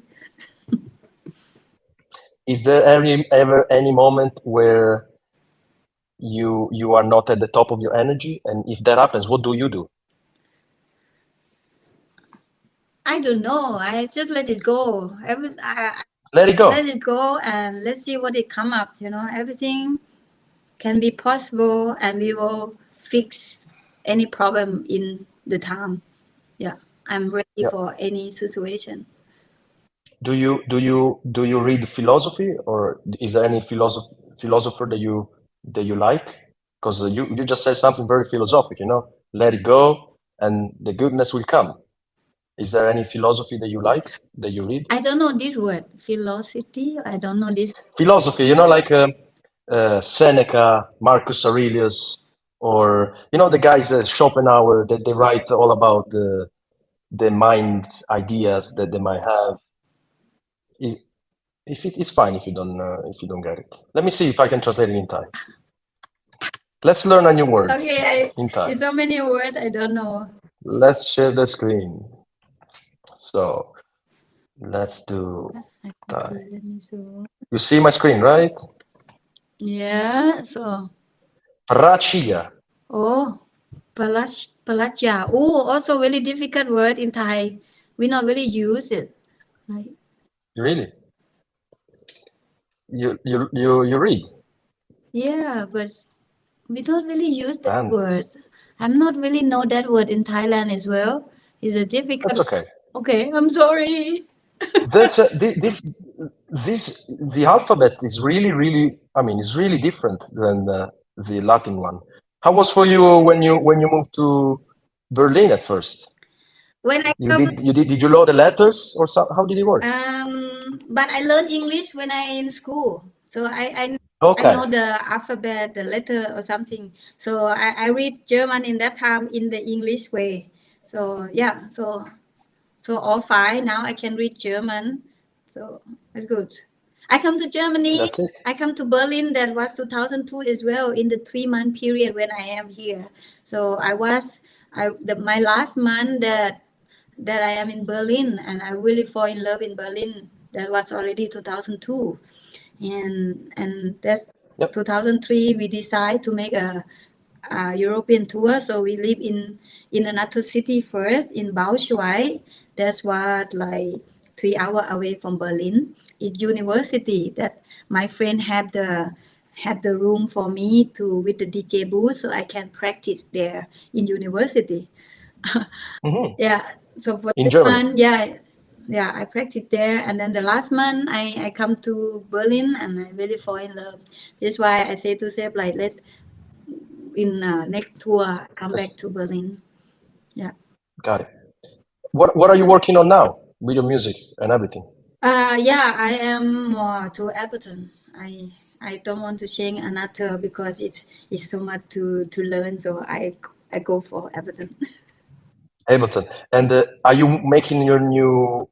S1: Is there ever any moment where you are not at the top of your energy? And if that happens, what do you do?
S2: I don't know. I just let it go.
S1: Let it
S2: Let
S1: go.
S2: it go and let's see what it come up. Everything can be possible and we will fix any problem in the time. Yeah, I'm ready
S1: Yeah.
S2: for any situation.
S1: Do you read philosophy, or is there any philosopher that you like? Because you just said something very philosophic. Let it go, and the goodness will come. Is there any philosophy that you like that you read?
S2: I don't know this word, philosophy. I don't know this.
S1: Philosophy, like Seneca, Marcus Aurelius, or the guys Schopenhauer that they write all about the mind ideas that they might have. Is- If it's fine if you don't get it. Let me see if I can translate it in Thai. Let's learn a new word
S2: Okay,
S1: in Thai.
S2: it's so many words I don't know.
S1: Let's share the screen. So let's do
S2: Let me
S1: Thai.
S2: see. Let me see.
S1: You see my screen, right?
S2: Yeah. So
S1: Prachia.
S2: oh, palachya. Oh, also very difficult word in Thai. We not really use it. Like
S1: Really? You read?
S2: yeah, but we don't really use that
S1: Man,
S2: word. I'm not really know that word in Thailand as well. It's a
S1: that's
S2: difficult.
S1: okay.
S2: Okay, I'm sorry.
S1: That's the alphabet is really, really. I mean, it's really different than the Latin one. How was for you when you moved to Berlin at first?
S2: When I
S1: You
S2: come,
S1: did you did you know the letters or so? How did it work?
S2: but I learned English when I in school. So I
S1: Okay,
S2: know the alphabet, the letter or something. So I read German in that time in the English way. So yeah, so So all fine. Now I can read German. So that's good. I come to Germany.
S1: That's it.
S2: I come to Berlin. That was 2002 as well, in the 3 month period when I am here. So my last month that I am in Berlin, and I really fall in love in Berlin. That was already 2002, and that's
S1: Yep.
S2: 2003. We decide to make a European tour. So we live in another city first in Braunschweig. That's what, like 3 hours away from Berlin. It's university that my friend have the room for me to with the DJ booth, so I can practice there in university.
S1: Hmm.
S2: Yeah. So for
S1: In
S2: this
S1: Germany.
S2: month, yeah, I practice there, and then the last month I come to Berlin, and I really fall in love. That's why I say to Seb, like, let in next tour come back
S1: Yes.
S2: to Berlin. Yeah.
S1: Got it. What are you working on now with your music and everything?
S2: Yeah, I am more to Everton. I don't want to change another because it's so much to learn. So I go for Everton.
S1: Ableton. And are you making your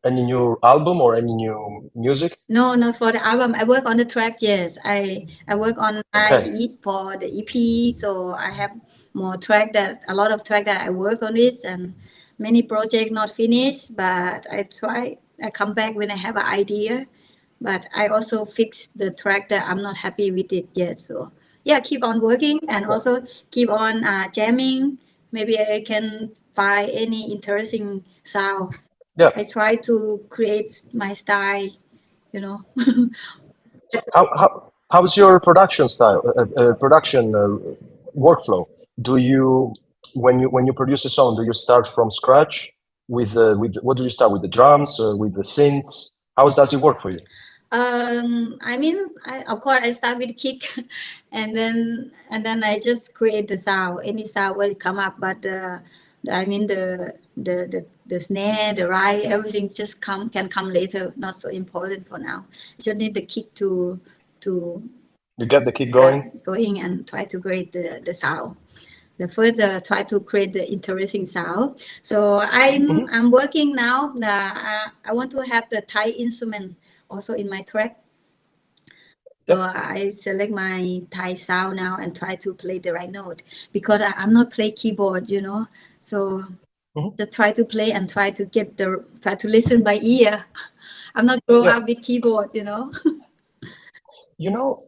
S1: any new album or any new music?
S2: No, not for the album. I work on the track. Yes, I work on
S1: Okay.
S2: for the EP. So I have more track that a lot of track that I work on it, and many project not finished. But I try. I come back when I have an idea. But I also fix the track that I'm not happy with it yet. So yeah, keep on working and
S1: Yeah.
S2: also keep on jamming. Maybe I can find any interesting sound.
S1: Yeah.
S2: I try to create my style, you know.
S1: How's your production style, production workflow? Do you when you produce a song, do you start from scratch with what do you start with the drums, with the synths? How does it work for you?
S2: I mean, of course I start with kick, and then I just create the sound. Any sound will come up, but I mean the snare, the ride, everything just can come later. Not so important for now. Just need the kick to
S1: You get the kick going?
S2: going and try to create the sound. The first try to create the interesting sound. So
S1: Hmm.
S2: I'm working now. I want to have the Thai instrument also in my track. So
S1: Yeah.
S2: I select my Thai sound now and try to play the right note because I'm not play keyboard, So
S1: Hmm.
S2: just try to play and try to listen by ear. I'm not grow
S1: Yeah.
S2: up with keyboard,
S1: You know,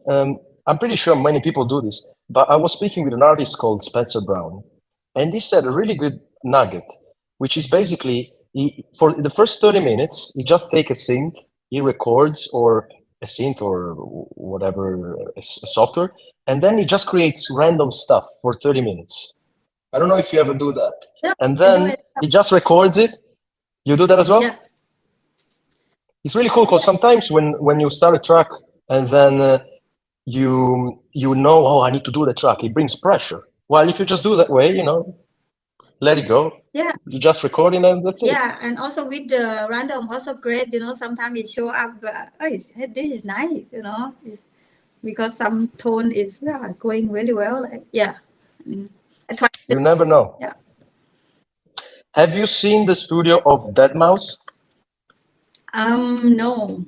S1: I'm pretty sure many people do this, but I was speaking with an artist called Spencer Brown, and he said a really good nugget, which is basically for the first 30 minutes, he just take a synth, he records, or a synth or whatever software, and then he just creates random stuff for 30 minutes. I don't know if you ever do that.
S2: Yeah,
S1: And
S2: I do
S1: then
S2: it.
S1: he just records it. You do that as
S2: Yeah,
S1: well? It's really cool because sometimes when you start a track and then you know, oh, I need to do the track, it brings pressure. Well, if you just do that way, let it go.
S2: yeah.
S1: You just record it and that's it.
S2: Yeah, and also with the random, also great. Sometimes it show up. Oh, this is nice. Because some tone is going really well. Like, yeah, I mean, I try.
S1: You never know.
S2: Yeah.
S1: Have you seen the studio of Dead Mouse?
S2: No.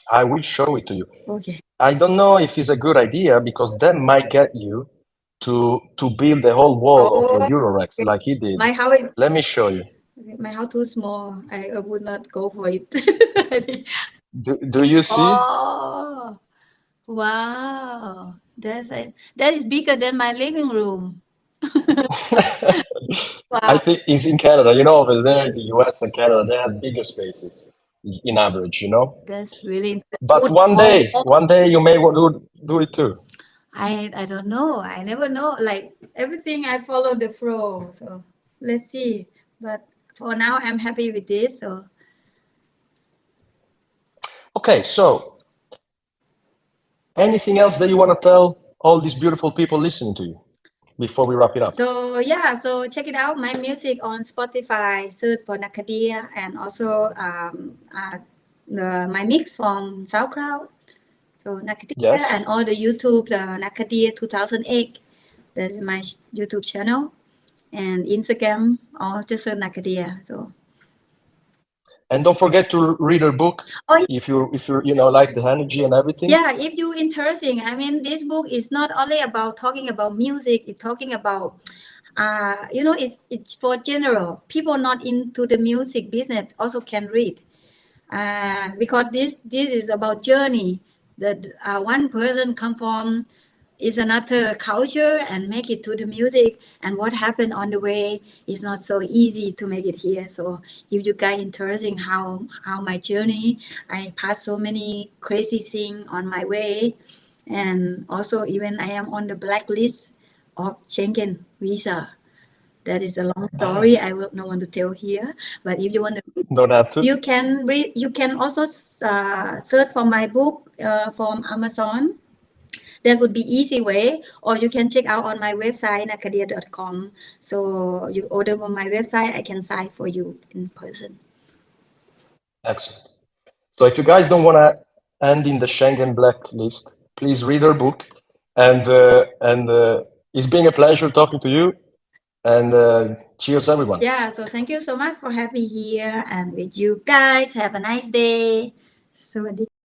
S1: I will show it to you.
S2: Okay.
S1: I don't know if it's a good idea because that might get you to build the whole wall of your
S2: Oh,
S1: Eurorex like he did.
S2: my house is
S1: Let me show you.
S2: my house too small. I would not go for it. I think.
S1: Do you see?
S2: Oh, wow. That is bigger than my living room.
S1: I
S2: Wow,
S1: think it's in Canada. You know, over there in the US and Canada, they have bigger spaces in average,
S2: that's really
S1: But
S2: good. Oh,
S1: one day you may want to do it too.
S2: I don't know. I never know. Like everything, I follow the flow. So let's see. But for now, I'm happy with this. So
S1: Okay, so anything else that you want to tell all these beautiful people listening to you before we wrap it up?
S2: so yeah. So check it out. My music on Spotify. Search for Nakadia, and also my mix from SoundCloud. So Nakadia
S1: Yes.
S2: and all the YouTube, the Nakadia 2008. That's my YouTube channel and Instagram. All just search Nakadia. So
S1: And don't forget to read her book
S2: Oh,
S1: if you like the energy and everything.
S2: yeah, if you interesting, I mean, this book is not only about talking about music. It's talking about, it's for general people not into the music business also can read, because this is about journey that one person come from is another culture and make it to the music, and what happened on the way is not so easy to make it here. So if you guys interesting how my journey, I passed so many crazy things on my way, and also even I am on the blacklist of Schengen visa. That is a long story. I will not want to tell here, but if you want to,
S1: Don't have to.
S2: you can read. You can also search for my book from Amazon. That would be easy way, or you can check out on my website nakadia.com. So you order from my website, I can sign for you in person.
S1: Excellent. So if you guys don't want to end in the Schengen blacklist, please read her book. And it's been a pleasure talking to you. And cheers, everyone.
S2: Yeah, so thank you so much for having me here and with you guys. Have a nice day. สวัสดี